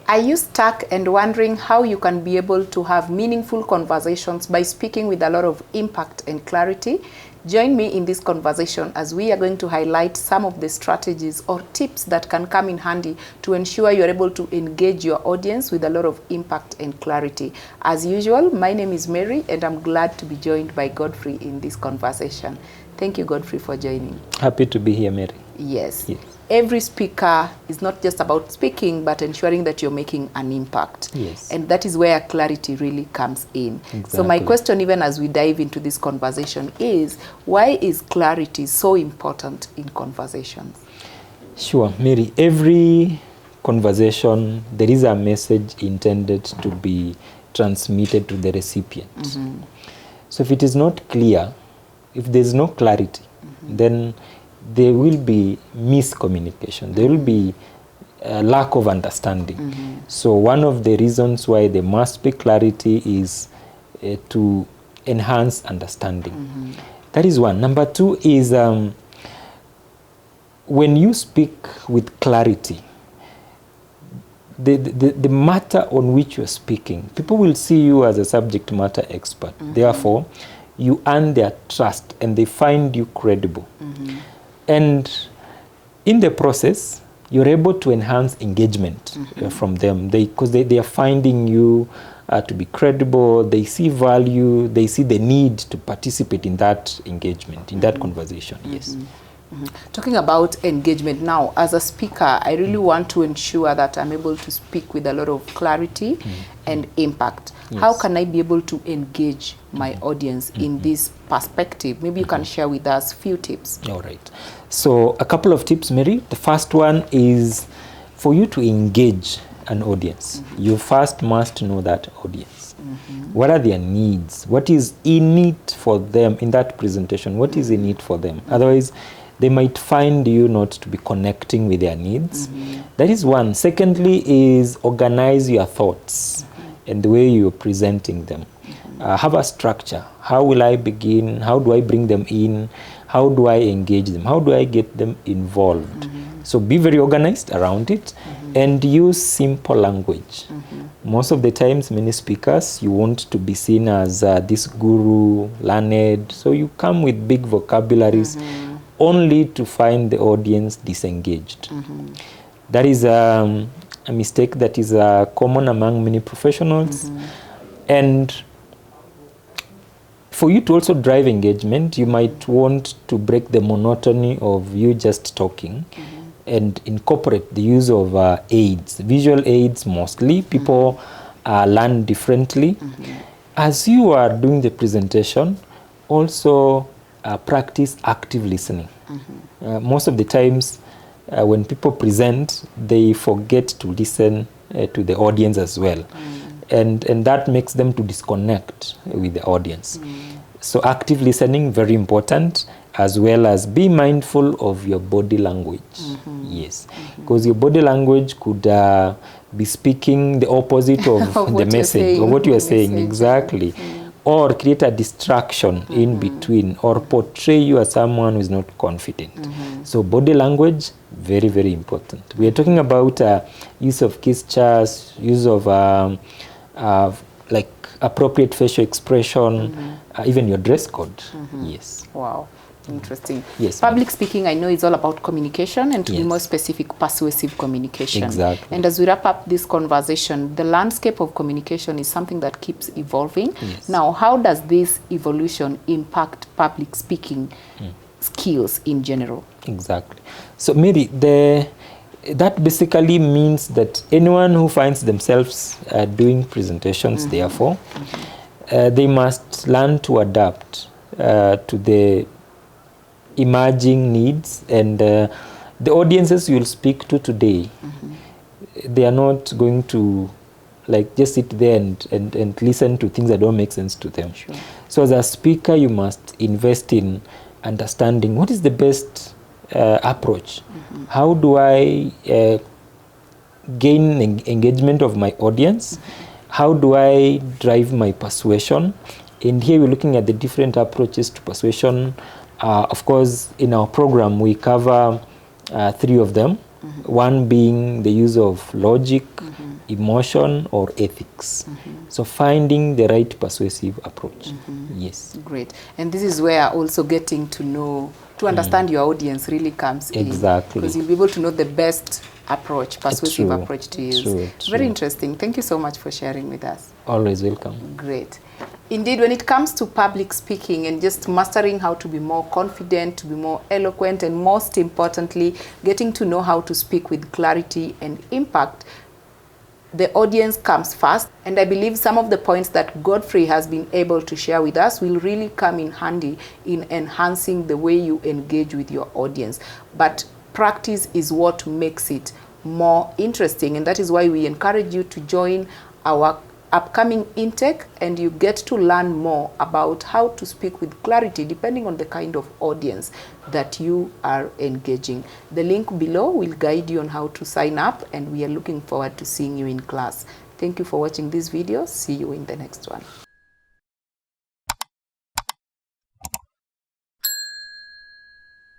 Are you stuck and wondering how you can be able to have meaningful conversations by speaking with a lot of impact and clarity? Join me in this conversation as we are going to highlight some of the strategies or tips that can come in handy to ensure you're able to engage your audience with a lot of impact and clarity. As usual, my name is Mary and I'm glad to be joined by Godfrey in this conversation. Thank you, Godfrey, for joining. Happy to be here, Mary. Yes. Every speaker is not just about speaking, but ensuring that you're making an impact. Yes. And that is where clarity really comes in. Exactly. So my question, even as we dive into this conversation, is why is clarity so important in conversations? Sure, Mary. Every conversation, there is a message intended to be transmitted to the recipient. So if it is not clear, if there's no clarity, then there will be miscommunication. There will be a lack of understanding. So one of the reasons why there must be clarity is to enhance understanding. That is one. Number two is when you speak with clarity, the matter on which you're speaking, people will see you as a subject matter expert. Therefore, you earn their trust and they find you credible. And in the process, you're able to enhance engagement from them because they are finding you to be credible. They see value. They see the need to participate in that engagement, in that conversation. Yes. Talking about engagement now, as a speaker, I really want to ensure that I'm able to speak with a lot of clarity and impact. Yes. How can I be able to engage my audience in this perspective? Maybe you can share with us a few tips. All right. So a couple of tips, Mary. The first one is for you to engage an audience. You first must know that audience. What are their needs? What is in it for them in that presentation? What is in it for them? Otherwise, they might find you not to be connecting with their needs. That is one. Secondly is organize your thoughts and the way you're presenting them. Have a structure. How will I begin? How do I bring them in? How do I engage them? How do I get them involved? So be very organized around it and use simple language. Most of the times, many speakers, you want to be seen as this guru, learned. So you come with big vocabularies only to find the audience disengaged. That is a mistake that is common among many professionals. And for you to also drive engagement, you might want to break the monotony of you just talking and incorporate the use of aids, visual aids mostly. People learn differently. As you are doing the presentation, also practice active listening. Most of the times when people present, they forget to listen to the audience as well. And that makes them to disconnect with the audience. So active listening, very important, as well as be mindful of your body language. Yes, because your body language could be speaking the opposite of the message, or what you are saying, exactly. Or create a distraction in between, or portray you as someone who is not confident. So body language, very, very important. We are talking about use of gestures, use of like appropriate facial expression, even your dress code. Yes. Wow. Interesting. Yes. Public speaking, I know, is all about communication, and to be Yes. more specific, persuasive communication. Exactly. And as we wrap up this conversation, the landscape of communication is something that keeps evolving. Yes. Now, how does this evolution impact public speaking skills in general? Exactly. So Mary, that basically means that anyone who finds themselves doing presentations, therefore, they must learn to adapt to the emerging needs and the audiences you'll speak to today. They are not going to like just sit there and listen to things that don't make sense to them. Sure. So as a speaker, you must invest in understanding what is the best approach. How do I gain engagement of my audience? How do I drive my persuasion? And here we're looking at the different approaches to persuasion. Of course, in our program, we cover 3 of them. One being the use of logic, emotion, or ethics. So finding the right persuasive approach. Yes. Great. And this is where also getting to know, to understand your audience really comes in. Exactly. Because you'll be able to know the best approach, persuasive True. approach to use. True. Very interesting. Thank you so much for sharing with us. Always welcome. Great. Indeed, when it comes to public speaking and just mastering how to be more confident, to be more eloquent, and most importantly, getting to know how to speak with clarity and impact, the audience comes first. And I believe some of the points that Godfrey has been able to share with us will really come in handy in enhancing the way you engage with your audience. But practice is what makes it more interesting, and that is why we encourage you to join our upcoming intake, and you get to learn more about how to speak with clarity depending on the kind of audience that you are engaging. The link below will guide you on how to sign up, and we are looking forward to seeing you in class. Thank you for watching this video. See you in the next one.